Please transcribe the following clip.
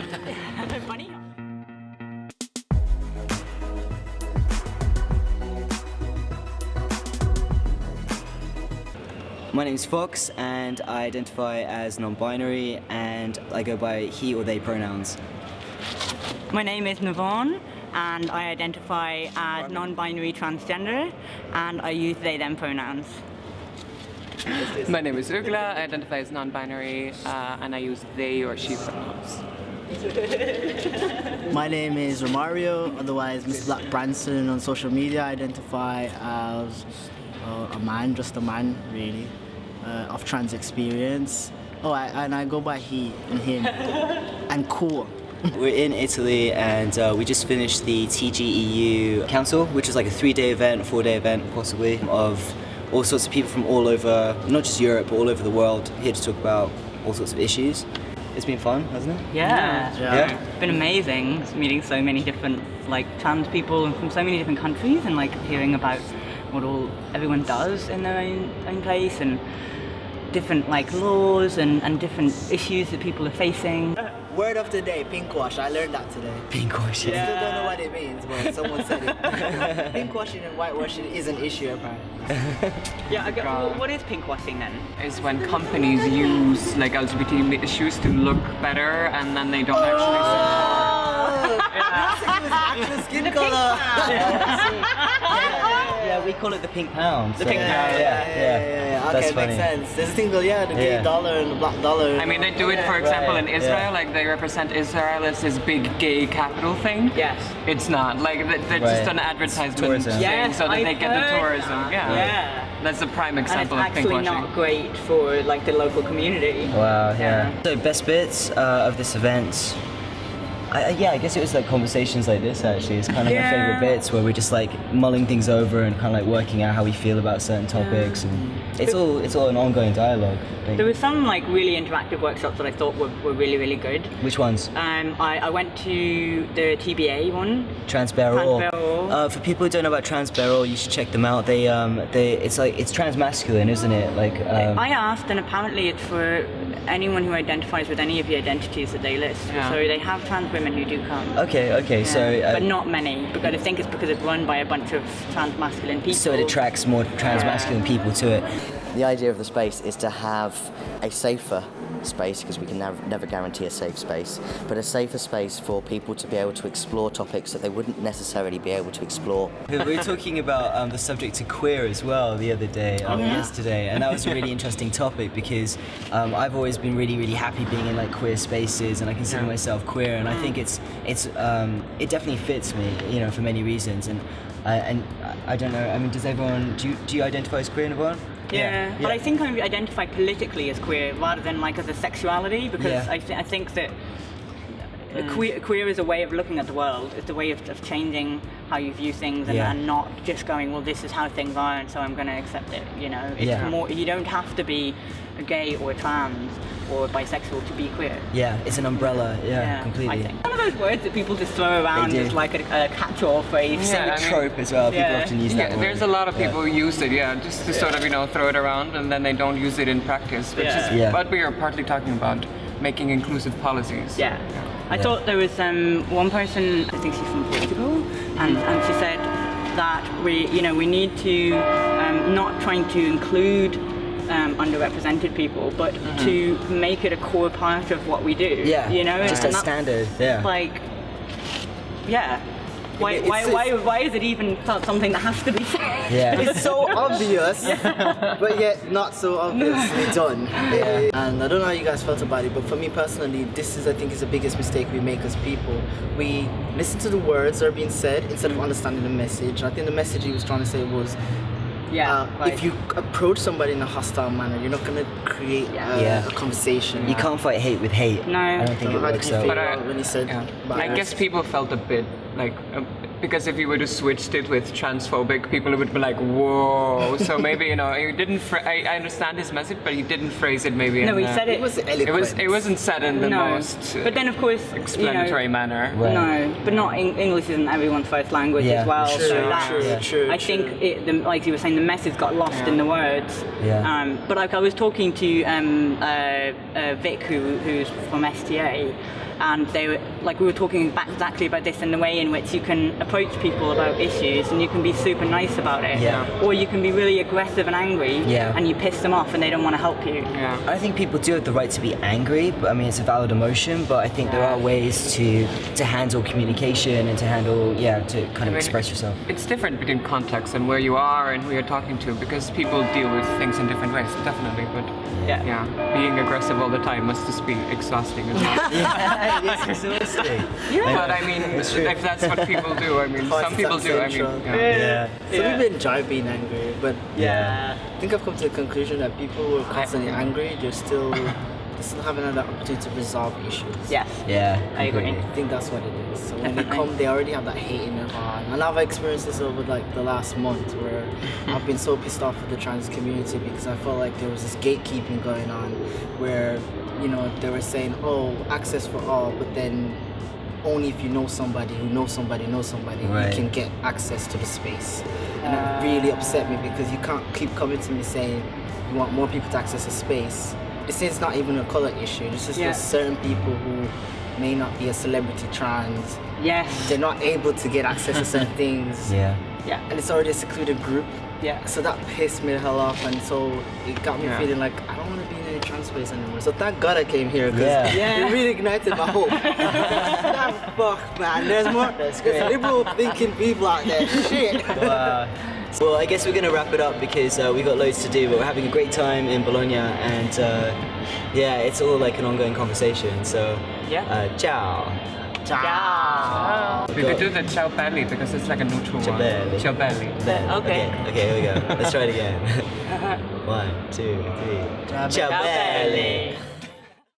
Funny. My name is Fox and I identify as non-binary and I go by he or they pronouns. My name is Naomhan and I identify as non-binary transgender and I use they them pronouns. My name is Ugla, I identify as non-binary and I use they or she pronouns. My name is Romario, otherwise Mr. Black Branson on social media. I identify as a man, just a man really, of trans experience. And I go by he and him and cool. We're in Italy and we just finished the TGEU Council, which is like a 3-day event, 4-day event possibly, of all sorts of people from all over, not just Europe, but all over the world, here to talk about all sorts of issues. It's been fun, hasn't it? Yeah. Yeah. It's been amazing meeting so many different trans people from so many different countries and hearing about what everyone does in their own place and different laws and different issues that people are facing. Word of the day, pinkwash. I learned that today. Pinkwashing. I still don't know what it means, but someone said it. Pinkwashing and whitewashing is an issue apparently. What is pinkwashing then? Is when companies use LGBT issues to look better and then they don't actually Actual skin color. Yeah, we call it the pink pound. The pink pound. Yeah. Okay, That's funny. makes sense. There's a thing called the gay dollar and the black dollar. I mean, they do it, for example, in Israel. They represent Israel as this big gay capital thing. Yes. It's not. They're just an advertisement Tourism. thing Yes, so that they I've get the heard tourism. that. Yeah. That's a prime And it's example of actually pinkwashing. not great for the local community. Wow, yeah. So best bits of this event. I guess it was conversations like this actually. It's kind of my favorite bits where we're just mulling things over and kind of working out how we feel about certain topics, and it's all an ongoing dialogue. I think. There were some really interactive workshops that I thought were really, really good. Which ones? I went to the TBA one. Trans Barrel. Trans Barrel. For people who don't know about Trans Barrel, you should check them out. It's transmasculine, isn't it? I asked, and apparently it's for anyone who identifies with any of the identities that they list. Yeah. So they have trans women who do come. Okay. Yeah. So. But not many, because I think it's because it's run by a bunch of trans-masculine people. So it attracts more transmasculine people to it. The idea of the space is to have a safer space, because we can never guarantee a safe space, but a safer space for people to be able to explore topics that they wouldn't necessarily be able to explore. We were talking about the subject of queer as well the other day, yesterday, and that was a really interesting topic because I've always been really, really happy being in queer spaces, and I consider myself queer, and I think it definitely fits me, for many reasons, and I don't know. I mean, does everyone do you identify as queer, Naomhan? Yeah, but I think I identify politically as queer rather than as a sexuality, because I think that queer is a way of looking at the world. It's a way of changing how you view things and not just going, well, this is how things are and so I'm going to accept it, It's more, you don't have to be a gay or a trans or bisexual to be queer. Yeah, it's an umbrella, completely. I think. One of those words that people just throw around as a catch-all phrase. Trope as well, people often use that word. There's a lot of people who use it, just to sort of, throw it around, and then they don't use it in practice, which is what we are partly talking about, making inclusive policies. I thought there was one person, I think she's from Portugal, and she said that we need to not trying to include underrepresented people, but to make it a core part of what we do. Just a standard. Why is it even something that has to be said? It's so obvious, but yet not so obviously done. And I don't know how you guys felt about it, but for me personally, I think is the biggest mistake we make as people. We listen to the words that are being said instead of understanding the message. I think the message he was trying to say was, if you approach somebody in a hostile manner, you're not going to create a conversation. You can't fight hate with hate. No. I don't think it How works did you out. feel when he said I guess people felt a bit because if you were to switch it with transphobic, people would be like, whoa. So maybe, you know, he didn't. I understand his message, but he didn't phrase it maybe. No, he said it. It was eloquent. It wasn't said in the most. But then, of course, explanatory manner. Right. No, but not English isn't everyone's first language as well. True, so that, true, I think, like you were saying, the message got lost in the words. Yeah. But like I was talking to Vic, who's from STA, and they were like, we were talking exactly about this and the way in which you can approach people about issues, and you can be super nice about it, or you can be really aggressive and angry, and you piss them off and they don't want to help you. I think people do have the right to be angry, but I mean it's a valid emotion. But I think there are ways to handle communication and to handle to kind of express yourself. It's different between context and where you are and who you're talking to, because people deal with things in different ways, definitely. But being aggressive all the time must just be exhausting as well. It's exhausting. But I mean, if that's what people do, I mean, some people do. I mean, Some people enjoy being angry, but Yeah. I think I've come to the conclusion that people who are constantly angry, they still have another opportunity to resolve issues. Yes. Yeah. I agree. I think that's what it is. So when they come, they already have that hate in their heart. And I've experienced this over like the last month, where I've been so pissed off with the trans community because I felt like there was this gatekeeping going on, where they were saying, oh, access for all, but then only if you know somebody who knows somebody knows somebody, you can get access to the space. And that really upset me, because you can't keep coming to me saying you want more people to access a space. It's not even a color issue. This is just certain people who may not be a celebrity trans. Yes. They're not able to get access to certain things. Yeah. And it's already a secluded group. Yeah. So that pissed me the hell off, and so it got me feeling like I don't want to be in any trans space anymore. So thank God I came here, because it really ignited my hope. Fuck, man. There's more. There's liberal thinking people out there. Shit. Wow. Well, I guess we're going to wrap it up because we've got loads to do, but we're having a great time in Bologna, and it's all like an ongoing conversation. So, ciao. Ciao. We could do the ciao belly because it's like a neutral Ciao one. belly. Ciao belly. Okay. Okay, here we go. Let's try it again. 1, 2, 3. Ciao belli.